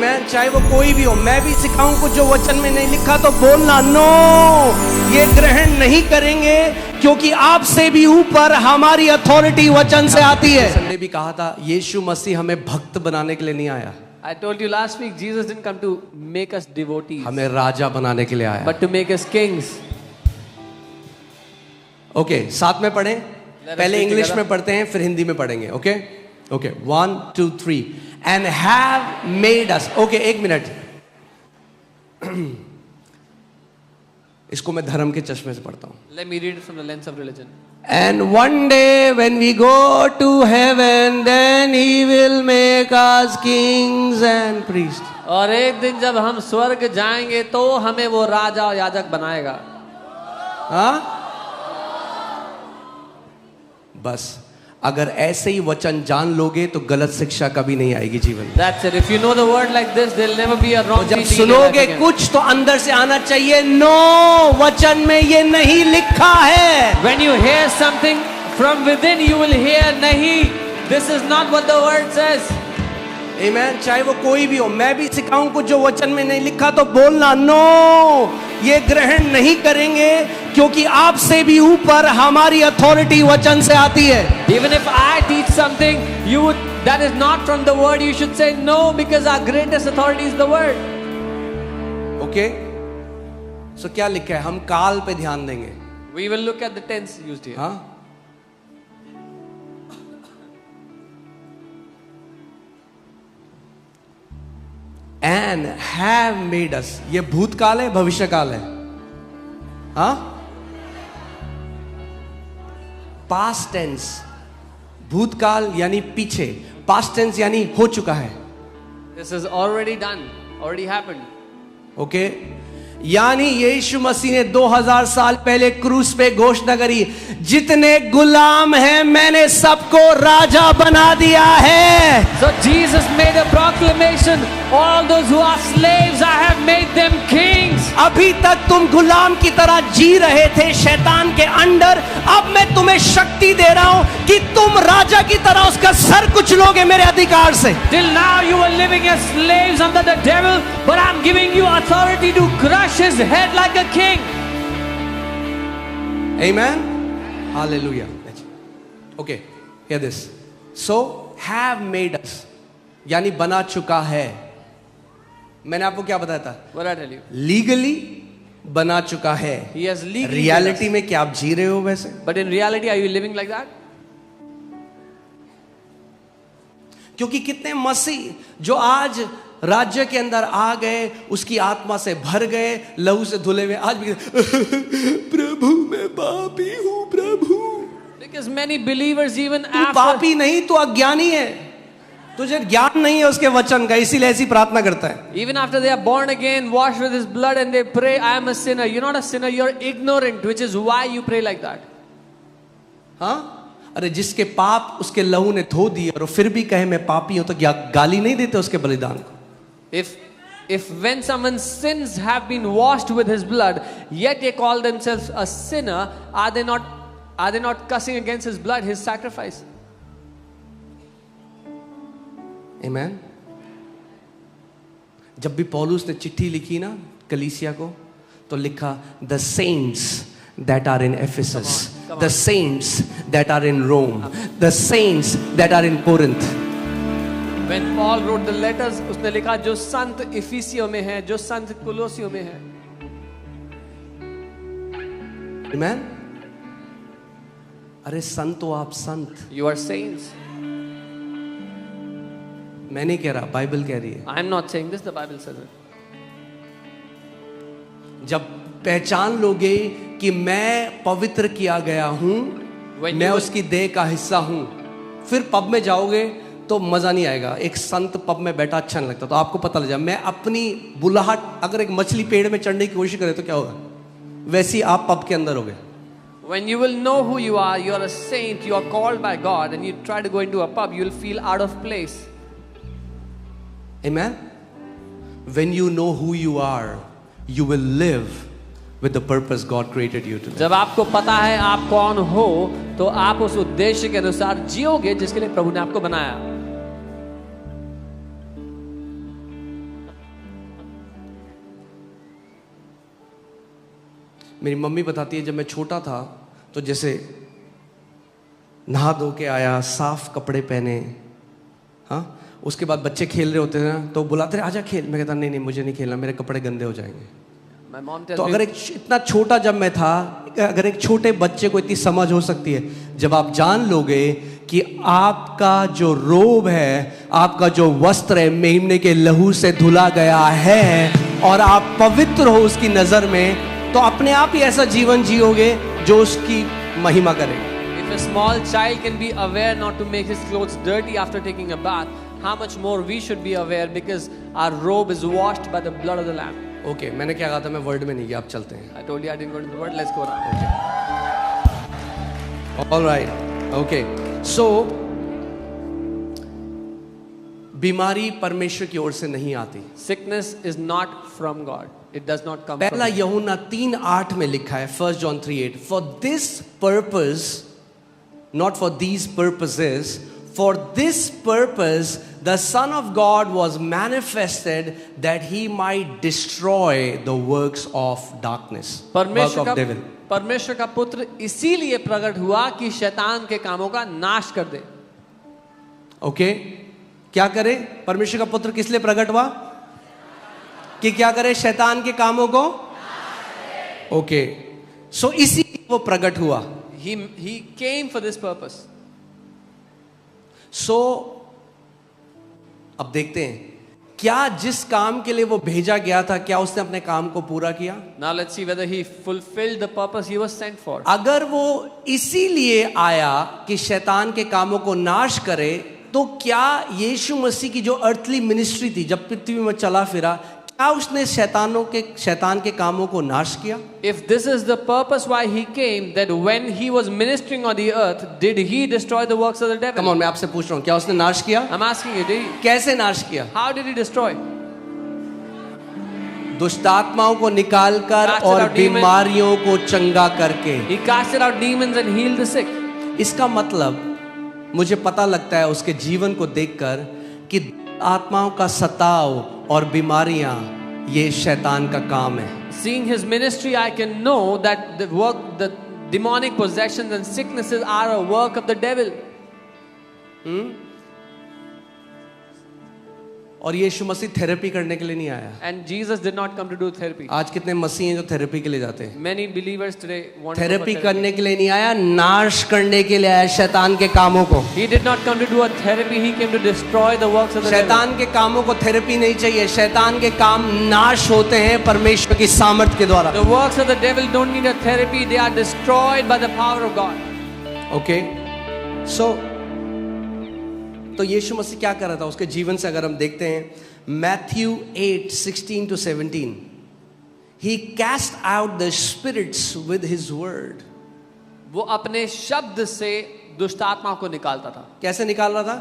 मैं चाहे वो कोई भी हो, मैं भी सिखाऊं कुछ जो वचन में नहीं लिखा तो बोलना नो, ये ग्रहण नहीं करेंगे क्योंकि आपसे भी ऊपर हमारी अथॉरिटी वचन से आती है। संडे भी कहा था यीशु मसीह हमें भक्त बनाने के लिए नहीं आया। I told you last week, Jesus didn't come to make us devotees, हमें राजा बनाने के लिए आया। but to make us kings. Okay, साथ में पढ़ें। पहले इंग्लिश में पढ़ते हैं, फिर हिंदी में पढ़ेंगे। Okay okay, 1 2 3 and have made us। Okay, एक मिनट, इसको मैं धर्म के चश्मे से पढ़ता हूं। Let me read it from the lens of religion. And one day when we go to heaven, then he will make us kings and priests। और एक दिन जब हम स्वर्ग जाएंगे तो हमें वो राजा और याजक बनाएगा। हाँ, बस अगर ऐसे ही वचन जान लोगे तो गलत शिक्षा कभी नहीं आएगी जीवन में। That's it. If you know the word like this, there'll never be a wrong जब teaching in your सुनोगे life again. कुछ तो अंदर से आना चाहिए, नो, वचन में ये नहीं लिखा है। When you hear something from within, you will hear, nahi, this is not what the word says. आमेन। चाहे वो कोई भी हो, मैं भी सिखाऊं कुछ जो वचन में नहीं लिखा तो बोलना नो, ये ग्रहण नहीं करेंगे क्योंकि आपसे भी ऊपर हमारी अथॉरिटी वचन से आती है। Even if I teach something, that is not from the word, you should say no, because our greatest authority is the word. Okay, so क्या लिखा है? हम काल पे ध्यान देंगे। We will look at the tense used here. हाँ, and have made us, ये भूतकाल है, भविष्यकाल है। हाँ, पास्ट टेंस, भूतकाल यानी पीछे, पास्ट टेंस यानी हो चुका है। This is already done, already happened. Okay, यानी यीशु मसीह ने 2000 साल पहले क्रूस पे घोषणा करी, जितने गुलाम हैं मैंने सबको राजा बना दिया है। So Jesus made a proclamation, all those who are slaves, I have made them kings. अभी तक तुम गुलाम की तरह जी रहे थे शैतान के अंडर, अब मैं तुम्हें शक्ति दे रहा हूं कि तुम राजा की तरह उसका सर कुचलोगे मेरे अधिकार से। Till now you were living as slaves under the devil, but I'm giving you authority to crush his head like a king. Amen. Hallelujah. Okay, hear this. So have made us, यानी बना चुका है। मैंने आपको क्या बताया था? What did I tell you? Legally बना चुका है। He has legally reality made us. में क्या आप जी रहे हो वैसे? But in reality, are you living like that? क्योंकि कितने मसीह जो आज राज्य के अंदर आ गए, उसकी आत्मा से भर गए, लहू से धुले हुए, आज भी प्रभु मैं पापी हूं प्रभु। Because many believers even तू after पापी नहीं, तू अज्ञानी है, तुझे ज्ञान नहीं है उसके वचन का, इसीलिए ऐसी प्रार्थना करता है। even after they are born again, washed with his blood, and they pray, I am a sinner. You're not a sinner, you're ignorant, which is why you pray like that. हाँ, अरे जिसके पाप उसके लहू ने धो दिए और फिर भी कहे मैं पापी हूं, तो क्या गाली नहीं देते उसके बलिदान को? If when someone's sins have been washed with his blood, yet they call themselves a sinner, are they not cussing against his blood, his sacrifice? Amen. जब भी पौलुस ने चिट्ठी लिखी ना कलीसिया को, तो लिखा the saints that are in Ephesus, the saints that are in Rome, the saints that are in Corinth. When Paul wrote the letters, उसने लिखा जो संत इफिसियों में है, जो संत कुलोसियों में है। Amen. अरे संत हो आप, संत। You are saints. मैं नहीं कह रहा, बाइबल कह रही है। I am not saying this, the Bible says it. जब पहचान लोगे कि मैं पवित्र किया गया हूं, मैं उसकी देह का हिस्सा हूं, फिर पब में जाओगे तो मजा नहीं आएगा। एक संत पब में बैठा अच्छा नहीं लगता, तो आपको पता लग जाए मैं अपनी बुलाहट, अगर एक मछली पेड़ में चढ़ने की कोशिश करे तो क्या होगा, वैसी आप पब के अंदर होगे। When you will know who you are a saint, you are called by God, and you try to go into a pub, you will feel out of place. Amen. When you know who you are, you will live with the purpose God created you to live. जब आपको पता है आप कौन हो, तो आप उस उद्देश्य के अनुसार जियोगे जिसके लिए प्रभु ने आपको बनाया। मेरी मम्मी बताती है जब मैं छोटा था तो जैसे नहा धो के आया, साफ कपड़े पहने, हाँ, उसके बाद बच्चे खेल रहे होते थे ना तो बुलाते रहे आजा खेल, मैं कहता नहीं नहीं मुझे नहीं खेलना, मेरे कपड़े गंदे हो जाएंगे। My mom तो tells अगर me, एक इतना छोटा जब मैं था, अगर एक छोटे बच्चे को इतनी समझ हो सकती है, जब आप जान लोगे कि आपका जो रोब है, आपका जो वस्त्र है मेमने के लहू से धुला गया है और आप पवित्र हो उसकी नजर में, तो अपने आप ही ऐसा जीवन जियोगे जो उसकी महिमा करेगा। if a small child can be aware not to make his clothes dirty after taking a bath, how much more we should be aware because our robe is washed by the blood of the Lamb. Okay, मैंने क्या कहा था, मैं word में नहीं गया, आप चलते हैं। I told you I didn't go into the word. Let's go now. All right, okay. So बीमारी परमेश्वर की ओर से नहीं आती। Sickness is not from God. It does not come पहला from God. यूहन्ना 3:8 में लिखा है, 1 John 3:8, for this purpose, not for these purposes, for this purpose the Son of God was manifested that he might destroy the works of darkness, work of devil. परमेश्वर का पुत्र इसीलिए प्रकट हुआ कि शैतान के कामों का नाश कर दे। ओके, क्या करे? परमेश्वर का पुत्र किस लिए प्रकट हुआ? कि क्या करे? शैतान के कामों को। ओके, सो इसी वो प्रकट हुआ। He came for this purpose. सो अब देखते हैं क्या जिस काम के लिए वो भेजा गया था, क्या उसने अपने काम को पूरा किया? Now let's see whether he fulfilled the purpose he was sent for. अगर वो इसीलिए आया कि शैतान के कामों को नाश करे, तो क्या यीशु मसीह की जो अर्थली मिनिस्ट्री थी, जब पृथ्वी में चला फिरा, क्या उसने शैतान के कामों को नाश किया? If this is the purpose why he came, that when he was ministering on the earth, did he destroy the works of the devil? Come on, मैं आपसे पूछ रहा हूं, क्या उसने नाश किया? I'm asking you, did he? कैसे नाश किया? How did he destroy? दुष्ट आत्माओं को निकालकर Casted और out demons. बीमारियों को चंगा करके। He casted out demons and healed the sick. इसका मतलब मुझे पता लगता है उसके जीवन को देखकर कि आत्माओं का सताव और बीमारियां ये शैतान का काम है। Seeing his ministry, I can know that the demonic possessions and sicknesses are a work of the devil. और यीशु मसीह थेरेपी करने के लिए नहीं आया। And Jesus did not come to do therapy. आज कितने मसीह हैं जो थेरेपी के लिए जाते हैं? Many believers today want to go for therapy therapy. करने के लिए नहीं आया, नाश करने के लिए आया शैतान के कामों को। He did not come to do a therapy, he came to destroy the works of the devil. शैतान के कामों को थेरेपी नहीं चाहिए, शैतान के काम नाश होते हैं परमेश्वर की सामर्थ के द्वारा। The works of the devil don't need a therapy, they are destroyed by the power of God. Okay, so तो यीशु मसीह क्या कर रहा था उसके जीवन से अगर हम देखते हैं, Matthew 8:16-17, he cast out the spirits with his word. वो अपने शब्द से दुष्ट आत्माओं को निकालता था। कैसे निकाल रहा था?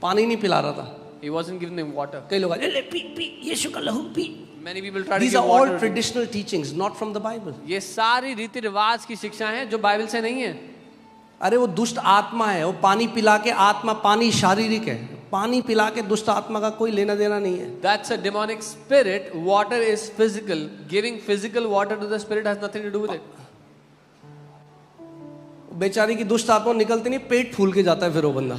पानी नहीं पिला रहा था। He wasn't giving them water. कई लोग ले पी पी यीशु का लहू P. Many people try to These give are all water. traditional teachings, not from the Bible. ये सारी रीति रिवाज की शिक्षा है जो बाइबल से नहीं है। अरे वो दुष्ट आत्मा है, वो पानी पिला के आत्मा, पानी शारीरिक है, पानी पिला के दुष्ट आत्मा का कोई लेना देना नहीं है। That's a demonic spirit. Water is physical. Giving physical water to the spirit has nothing to do with it. बेचारी की दुष्ट आत्मा निकलती नहीं, पेट फूल के जाता है फिर वो बंदा,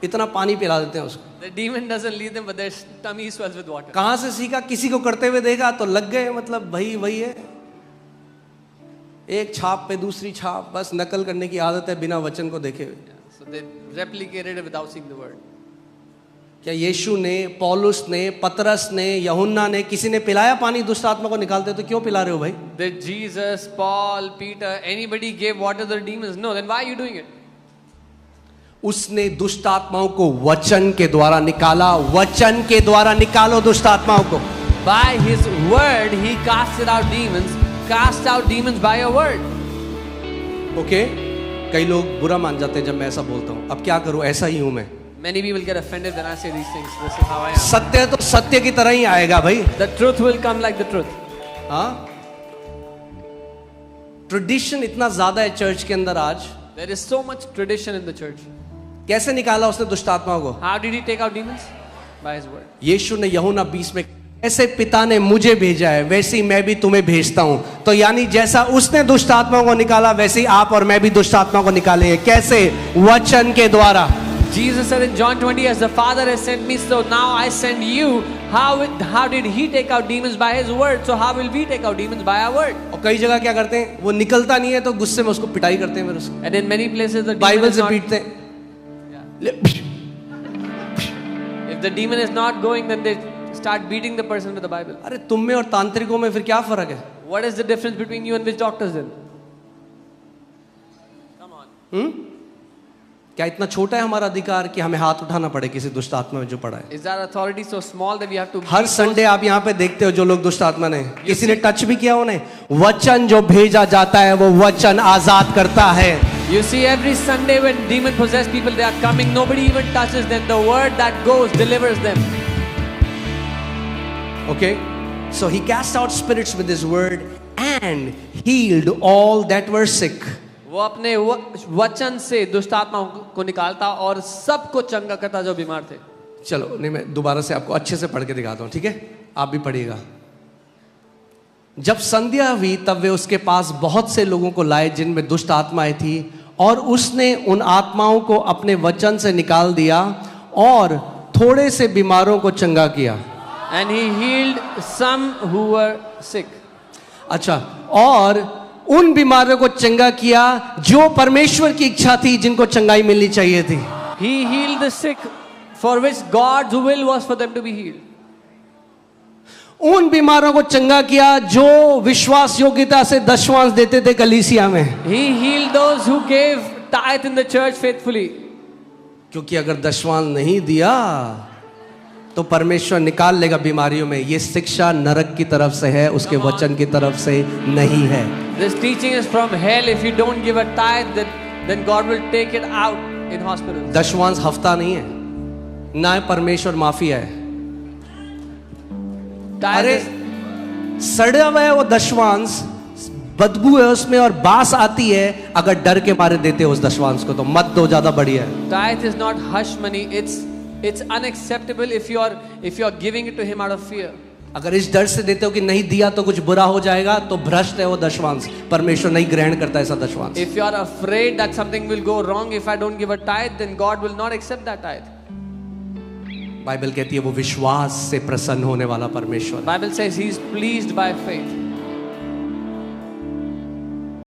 इतना पानी पिला देते हैं उसको। The demon doesn't leave them, but their tummy swells with water. कहाँ से सीखा? किसी को करते हुए देखा तो लग गए, मतलब भाई वही है, एक छाप पे दूसरी छाप, बस नकल करने की आदत है बिना वचन को देखे हुए। So they replicated it without seeing the word. क्या यीशु ने, पौलुस ने, पतरस ने, यूहन्ना ने, किसी ने पिलाया पानी दुष्ट आत्मा को निकालते? तो क्यों पिला रहे हो भाई? Did Jesus, Paul, Peter, anybody gave water to the demons? No. Then why are you doing it? उसने दुष्ट आत्माओं को वचन के द्वारा निकाला। वचन के द्वारा निकालो दुष्ट आत्माओं को। By his word, he casted out demons. Cast out demons by a word. Okay, कई लोग बुरा मान जाते हैं जब मैं ऐसा बोलता हूँ। अब क्या करूँ, ऐसा ही हूँ मैं। Many people get offended when I say these things. This is how I am. सत्य तो सत्य की तरह ही आएगा भाई। The truth will come like the truth. हाँ, ट्रेडिशन इतना ज्यादा है चर्च के अंदर आज। There is so much tradition in the church. कैसे निकाला उसने दुष्ट आत्माओं को? How did he take out demons? By his word. यीशु ने यूहन्ना 20 में ऐसे पिता ने मुझे भेजा है वैसे ही मैं भी तुम्हें भेजता हूं। तो यानी जैसा उसने दुष्ट आत्माओं को निकाला वैसे ही आप और मैं भी दुष्ट आत्माओं को निकाले हैं। कैसे? वचन के द्वारा। Jesus said in John 20, as the Father has sent me, so now I send you. How did he take out demons? By his word. So how will we take out demons? By our word. और कई जगह क्या करते हैं, वो निकलता नहीं है तो गुस्से में उसको पिटाई करते हैं, फिर उसको And in many places the demon Bible is से not, पीटते हैं। if the demon is not going, then they start beating the person with the Bible. अरे तुम में और तांत्रिकों में फिर क्या फर्क है? What is the difference between you and witch doctors then? Come on. क्या इतना छोटा है हमारा अधिकार कि हमें हाथ उठाना पड़े किसी दुष्ट आत्मा में जो पड़ा है? Is our authority so small that we have to? Her Sunday आप यहाँ पे देखते हो जो लोग दुष्ट आत्मा ने किसी ने टच भी किया उन्हें, वचन जो भेजा जाता है वो वचन आजाद करता है। You see, every Sunday when demon possessed people they are coming, nobody even touches them. The word that goes delivers them. Okay, so he cast out spirits with his word and healed all that were sick. वो अपने वचन से दुष्ट आत्माओं को निकालता और सबको चंगा करता जो बीमार थे। चलो नहीं, मैं दोबारा से आपको अच्छे से पढ़ के दिखाता हूं, ठीक है? आप भी पढ़िएगा। जब संध्या हुई तब वे उसके पास बहुत से लोगों को लाए जिनमें दुष्ट आत्माएं थी, और उसने उन आत्माओं को अपने वचन से निकाल दिया और थोड़े से बीमारों को चंगा किया। And he healed some who were sick. अच्छा, और उन बीमारों को चंगा किया जो परमेश्वर की इच्छा थी, जिनको चंगाई मिलनी चाहिए थी। He healed the sick for which God's will was for them to be healed. उन बीमारों को चंगा किया जो विश्वास योग्यता से दशवांश देते थे कलीसिया में। He healed those who gave tithe in the church faithfully. क्योंकि अगर दशवांश नहीं दिया तो परमेश्वर निकाल लेगा बीमारियों में। ये शिक्षा नरक की तरफ से है, उसके वचन की तरफ से नहीं है। This teaching is from hell. If you don't give a tithe, then God will take it out in hospitals. दशवांश हफ्ता नहीं है, ना है परमेश्वर माफिया है। Tithe अरे is, सड़ा हुआ है वो दशवांश, बदबू है उसमें और बास आती है। अगर डर के मारे देते हो उस दशवांश को तो मत दो, ज्यादा बढ़िया है। tithe is not hush money. It's unacceptable if you are giving it to him out of fear. अगर इस डर से देते हो कि नहीं दिया तो कुछ बुरा हो जाएगा तो भ्रष्ट है वो दशवांश। परमेश्वर नहीं ग्रहण करता ऐसा दशवांश। If you are afraid that something will go wrong if I don't give a tithe, then God will not accept that tithe. Bible कहती है वो विश्वास से प्रसन्न होने वाला परमेश्वर। Bible says he is pleased by faith.